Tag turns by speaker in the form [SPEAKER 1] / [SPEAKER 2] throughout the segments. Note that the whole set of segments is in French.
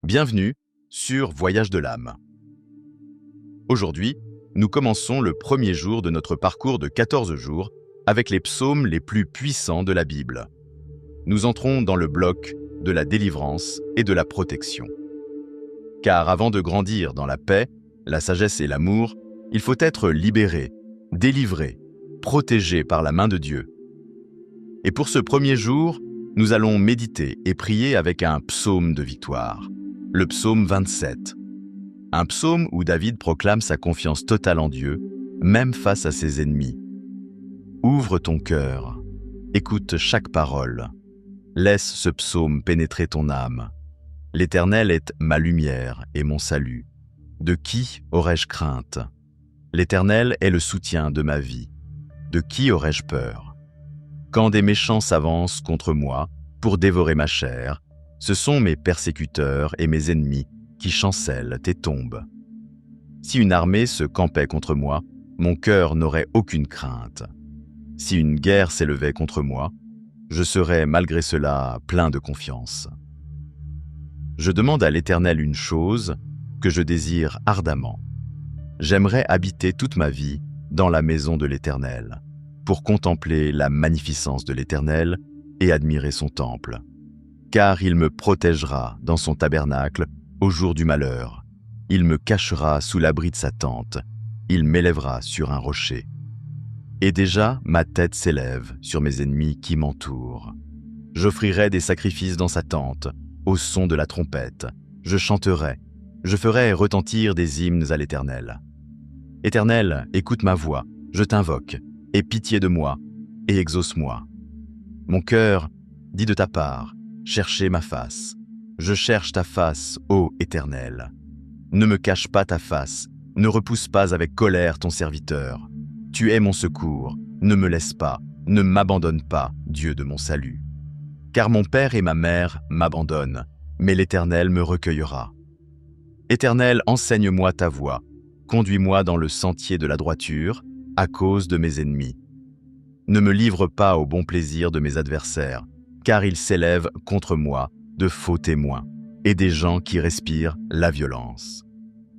[SPEAKER 1] Bienvenue sur Voyage de l'âme. Aujourd'hui, nous commençons le premier jour de notre parcours de 14 jours avec les psaumes les plus puissants de la Bible. Nous entrons dans le bloc de la délivrance et de la protection. Car avant de grandir dans la paix, la sagesse et l'amour, il faut être libéré, délivré, protégé par la main de Dieu. Et pour ce premier jour, nous allons méditer et prier avec un psaume de victoire, le psaume 27. Un psaume où David proclame sa confiance totale en Dieu, même face à ses ennemis. Ouvre ton cœur, écoute chaque parole. Laisse ce psaume pénétrer ton âme. L'Éternel est ma lumière et mon salut. De qui aurais-je crainte? L'Éternel est le soutien de ma vie. De qui aurais-je peur? Quand des méchants s'avancent contre moi pour dévorer ma chair, ce sont mes persécuteurs et mes ennemis qui chancellent et tombent. Si une armée se campait contre moi, mon cœur n'aurait aucune crainte. Si une guerre s'élevait contre moi, je serais malgré cela plein de confiance. Je demande à l'Éternel une chose que je désire ardemment. J'aimerais habiter toute ma vie dans la maison de l'Éternel, pour contempler la magnificence de l'Éternel et admirer son temple. Car il me protégera dans son tabernacle au jour du malheur. Il me cachera sous l'abri de sa tente. Il m'élèvera sur un rocher. Et déjà, ma tête s'élève sur mes ennemis qui m'entourent. J'offrirai des sacrifices dans sa tente, au son de la trompette. Je chanterai, je ferai retentir des hymnes à l'Éternel. Éternel, écoute ma voix, je t'invoque. Aie pitié de moi et exauce-moi. Mon cœur dit de ta part, cherchez ma face. Je cherche ta face, ô Éternel. Ne me cache pas ta face, ne repousse pas avec colère ton serviteur. Tu es mon secours, ne me laisse pas, ne m'abandonne pas, Dieu de mon salut. Car mon père et ma mère m'abandonnent, mais l'Éternel me recueillera. Éternel, enseigne-moi ta voie, conduis-moi dans le sentier de la droiture, à cause de mes ennemis. Ne me livre pas au bon plaisir de mes adversaires, car ils s'élèvent contre moi de faux témoins et des gens qui respirent la violence.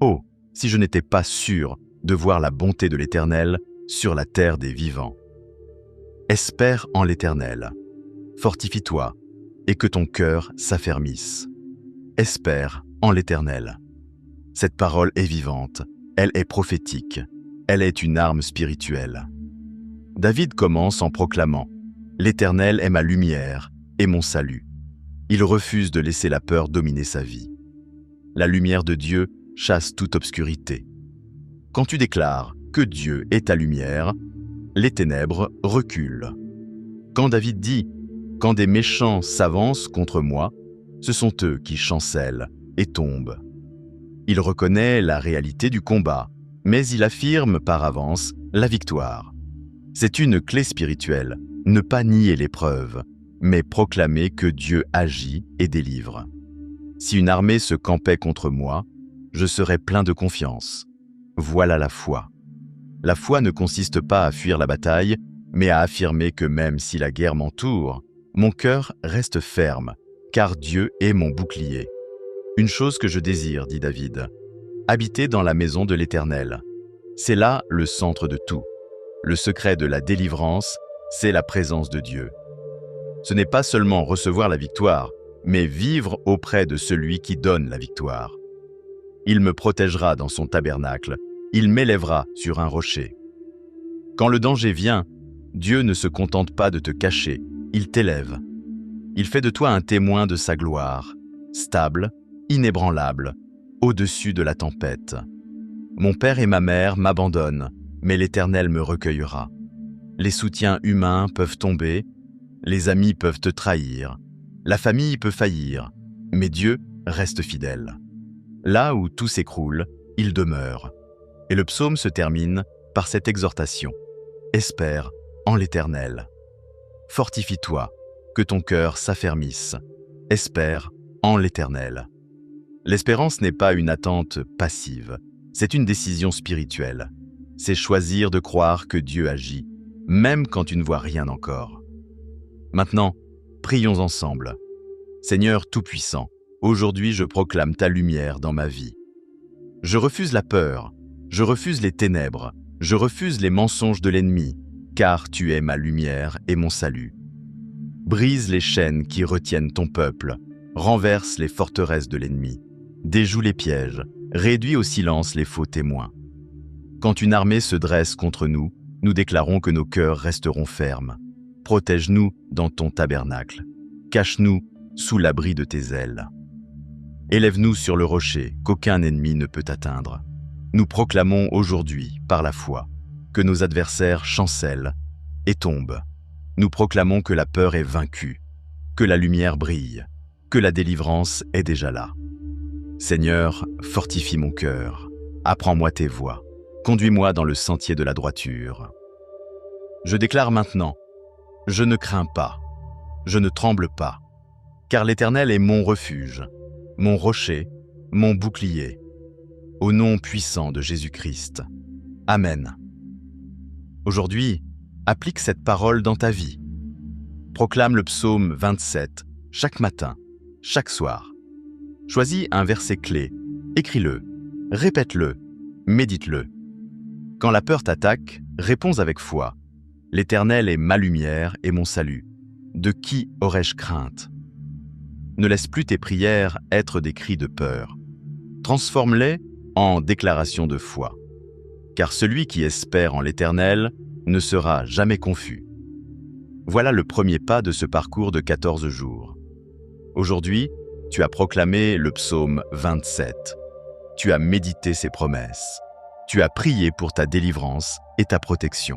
[SPEAKER 1] Oh, si je n'étais pas sûr de voir la bonté de l'Éternel sur la terre des vivants. Espère en l'Éternel. Fortifie-toi et que ton cœur s'affermisse. Espère en l'Éternel. Cette parole est vivante, elle est prophétique. Elle est une arme spirituelle. David commence en proclamant « L'Éternel est ma lumière et mon salut ». Il refuse de laisser la peur dominer sa vie. La lumière de Dieu chasse toute obscurité. Quand tu déclares que Dieu est ta lumière, les ténèbres reculent. Quand David dit « Quand des méchants s'avancent contre moi, ce sont eux qui chancellent et tombent ». Il reconnaît la réalité du combat, mais il affirme par avance la victoire. C'est une clé spirituelle, ne pas nier l'épreuve, mais proclamer que Dieu agit et délivre. Si une armée se campait contre moi, je serais plein de confiance. Voilà la foi. La foi ne consiste pas à fuir la bataille, mais à affirmer que même si la guerre m'entoure, mon cœur reste ferme, car Dieu est mon bouclier. Une chose que je désire, dit David, habiter dans la maison de l'Éternel. C'est là le centre de tout. Le secret de la délivrance, c'est la présence de Dieu. Ce n'est pas seulement recevoir la victoire, mais vivre auprès de celui qui donne la victoire. Il me protégera dans son tabernacle, il m'élèvera sur un rocher. Quand le danger vient, Dieu ne se contente pas de te cacher, il t'élève. Il fait de toi un témoin de sa gloire, stable, inébranlable, au-dessus de la tempête. Mon père et ma mère m'abandonnent, mais l'Éternel me recueillera. Les soutiens humains peuvent tomber, les amis peuvent te trahir, la famille peut faillir, mais Dieu reste fidèle. Là où tout s'écroule, il demeure. Et le psaume se termine par cette exhortation. Espère en l'Éternel. Fortifie-toi, que ton cœur s'affermisse. Espère en l'Éternel. L'espérance n'est pas une attente passive, c'est une décision spirituelle. C'est choisir de croire que Dieu agit, même quand tu ne vois rien encore. Maintenant, prions ensemble. Seigneur Tout-Puissant, Aujourd'hui, je proclame ta lumière dans ma vie. Je refuse la peur, je refuse les ténèbres, je refuse les mensonges de l'ennemi, car tu es ma lumière et mon salut. Brise les chaînes qui retiennent ton peuple, renverse les forteresses de l'ennemi, déjoue les pièges, réduis au silence les faux témoins. Quand une armée se dresse contre nous, nous déclarons que nos cœurs resteront fermes. Protège-nous dans ton tabernacle, cache-nous sous l'abri de tes ailes. Élève-nous sur le rocher qu'aucun ennemi ne peut atteindre. Nous proclamons aujourd'hui, par la foi, que nos adversaires chancellent et tombent. Nous proclamons que la peur est vaincue, que la lumière brille, que la délivrance est déjà là. Seigneur, fortifie mon cœur, apprends-moi tes voies, conduis-moi dans le sentier de la droiture. Je déclare maintenant, je ne crains pas, je ne tremble pas, car l'Éternel est mon refuge, mon rocher, mon bouclier. Au nom puissant de Jésus-Christ. Amen. Aujourd'hui, applique cette parole dans ta vie. Proclame le psaume 27 chaque matin, chaque soir. Choisis un verset clé, écris-le, répète-le, médite-le. Quand la peur t'attaque, réponds avec foi. L'Éternel est ma lumière et mon salut. De qui aurais-je crainte? Ne laisse plus tes prières être des cris de peur. Transforme-les en déclaration de foi. Car celui qui espère en l'Éternel ne sera jamais confus. Voilà le premier pas de ce parcours de 14 jours. Aujourd'hui, tu as proclamé le psaume 27. Tu as médité ses promesses. Tu as prié pour ta délivrance et ta protection.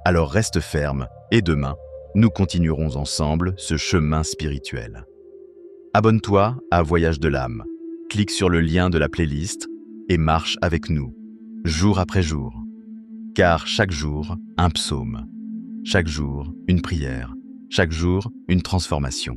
[SPEAKER 1] Alors reste ferme et demain, nous continuerons ensemble ce chemin spirituel. Abonne-toi à Voyage de l'âme. Clique sur le lien de la playlist et marche avec nous, jour après jour. Car chaque jour, un psaume. Chaque jour, une prière. Chaque jour, une transformation.